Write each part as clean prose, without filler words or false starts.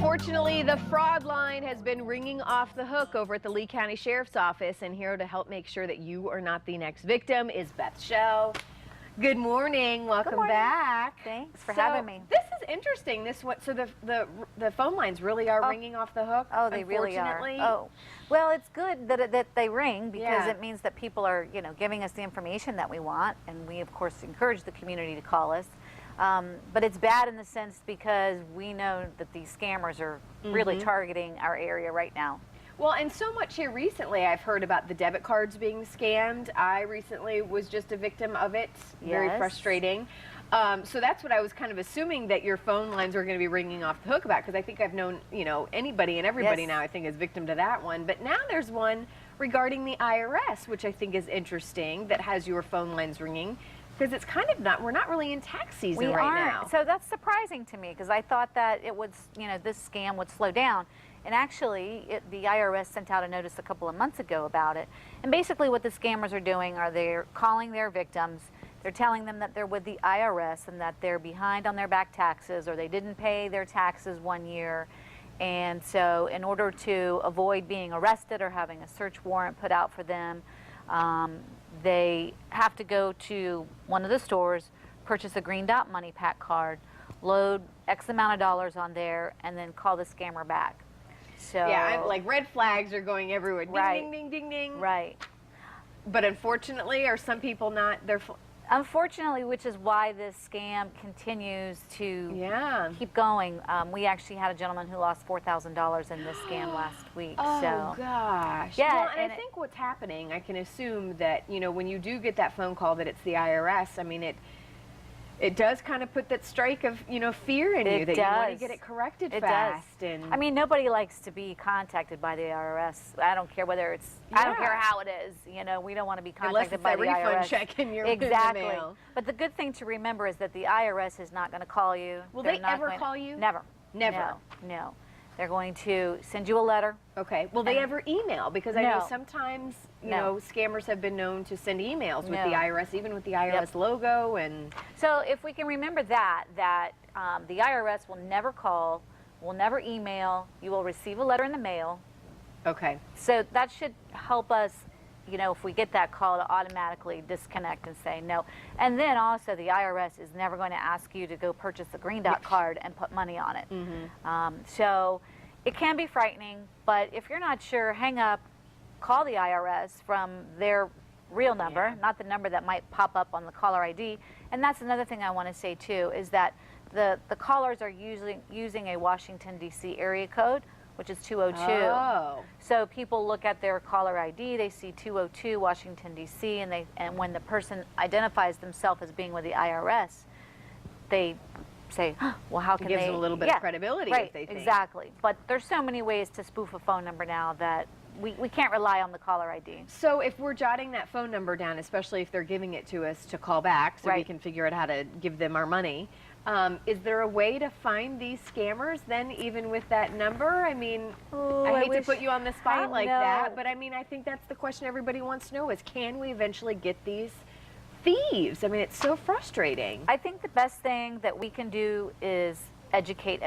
Unfortunately, the fraud line has been ringing off the hook over at the Lee County Sheriff's Office, and here to help make sure that you are not the next victim is Beth Shell. Good morning. Welcome back. Thanks for having me. This is interesting. So the phone lines really are ringing off the hook. Oh, they really are. Oh, well, it's good that they ring because it means that people are, giving us the information that we want, and we of course encourage the community to call us. But it's bad in the sense because we know that these scammers are really targeting our area right now. Well, and so much here recently, I've heard about the debit cards being scammed. I recently was just a victim of it. Very frustrating. So that's what I was kind of assuming that your phone lines were going to be ringing off the hook about, because I think I've known, anybody and everybody now I think is victim to that one. But now there's one regarding the IRS, which I think is interesting, that has your phone lines ringing. Because it's kind of we're not really in tax season right now. So that's surprising to me because I thought that it would, this scam would slow down. And actually, the IRS sent out a notice a couple of months ago about it. And basically what the scammers are doing are they're calling their victims. They're telling them that they're with the IRS and that they're behind on their back taxes or they didn't pay their taxes 1 year. And so in order to avoid being arrested or having a search warrant put out for them, they have to go to one of the stores, purchase a Green Dot Money Pack card, load X amount of dollars on there, and then call the scammer back. So yeah, like red flags are going everywhere. Ding, right. Ding, ding, ding, ding. Right. But unfortunately, are some people not? Unfortunately, which is why this scam continues to keep going. We actually had a gentleman who lost $4,000 in this scam last week. Oh, gosh. Yeah, well, and I think what's happening, I can assume that, when you do get that phone call that it's the IRS, I mean, it does kind of put that strike of, fear in you that you want to get it corrected fast. And I mean, nobody likes to be contacted by the IRS. I don't care whether it's, I don't care how it is, we don't want to be contacted by the IRS. Unless it's a refund check in your exactly. mail. But the good thing to remember is that the IRS is not going to call you. Will they ever call you? Never. Never? No. They're going to send you a letter. Okay. Will they ever email? Because I know sometimes, scammers have been known to send emails with the IRS, even with the IRS logo. And so if we can remember that the IRS will never call, will never email. You will receive a letter in the mail. Okay. So that should help us, if we get that call, to automatically disconnect and say no. And then also the IRS is never going to ask you to go purchase a Green Dot card and put money on it. So it can be frightening, but if you're not sure, hang up, call the IRS from their real number, not the number that might pop up on the caller ID. And that's another thing I want to say too, is that the callers are using a Washington, D.C. area code, which is 202. Oh. So people look at their caller ID, they see 202 Washington, D.C., and when the person identifies themselves as being with the IRS, they say, well, how can they? It gives them a little bit of credibility, if they think. Exactly. But there's so many ways to spoof a phone number now that we can't rely on the caller ID. So if we're jotting that phone number down, especially if they're giving it to us to call back so we can figure out how to give them our money, is there a way to find these scammers then, even with that number? I mean, I hate to put you on the spot like that, but I mean, I think that's the question everybody wants to know is, can we eventually get these thieves? I mean, it's so frustrating. I think the best thing that we can do is educate,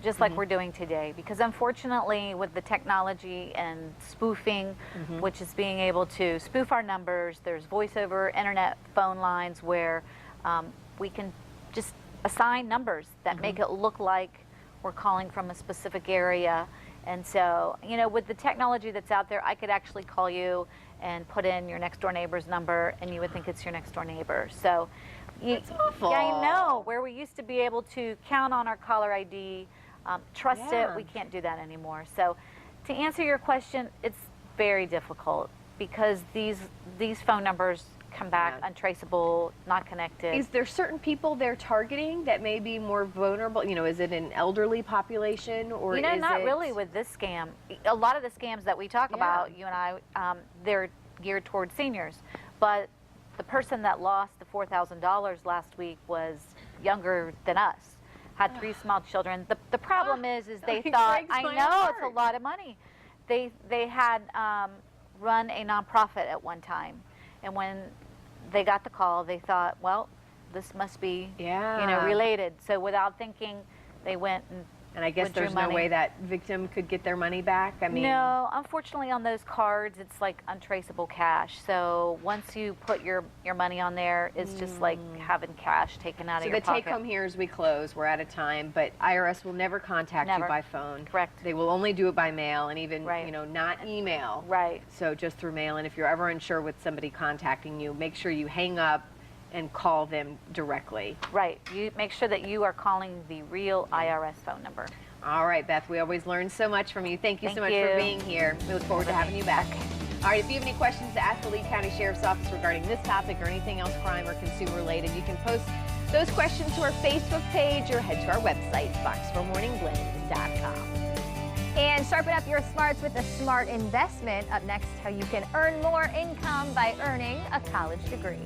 just like we're doing today. Because unfortunately, with the technology and spoofing, which is being able to spoof our numbers, there's voice over internet phone lines where we can just assign numbers that make it look like we're calling from a specific area. And so, with the technology that's out there, I could actually call you and put in your next door neighbor's number and you would think it's your next door neighbor. So it's awful. Yeah, I know. Where we used to be able to count on our caller ID, trust it, we can't do that anymore. So to answer your question, it's very difficult because these phone numbers come back untraceable, not connected. Is there certain people they're targeting that may be more vulnerable? Is it an elderly population, or not really with this scam. A lot of the scams that we talk about, you and I, they're geared towards seniors. But the person that lost the $4,000 last week was younger than us, had 3 small children. The problem is they thought, I know it's a lot of money. They had run a nonprofit at one time. And when they got the call, they thought, well, this must be, related. So without thinking, they went And I guess withdrew there's no money. way that victim could get their money back? I mean, No, unfortunately on those cards, it's like untraceable cash. So once you put your money on there, it's just like having cash taken out of so your the pocket. take home here is we close, we're out of time, but IRS will never contact Never. you by phone. Correct. They will only do it by mail and even, Right. you know, not email. Right. So just through mail. And if you're ever unsure with somebody contacting you, make sure you hang up and call them directly. Right. You make sure that you are calling the real IRS phone number. All right, Beth, we always learn so much from you. Thank you so Thank much for you. being here. We look forward to having you back. All right, if you have any questions to ask the Lee County Sheriff's Office regarding this topic or anything else crime or consumer related, you can post those questions to our Facebook page or head to our website, foxformorningblend.com. And sharpen up your smarts with a smart investment. Up next, how you can earn more income by earning a college degree.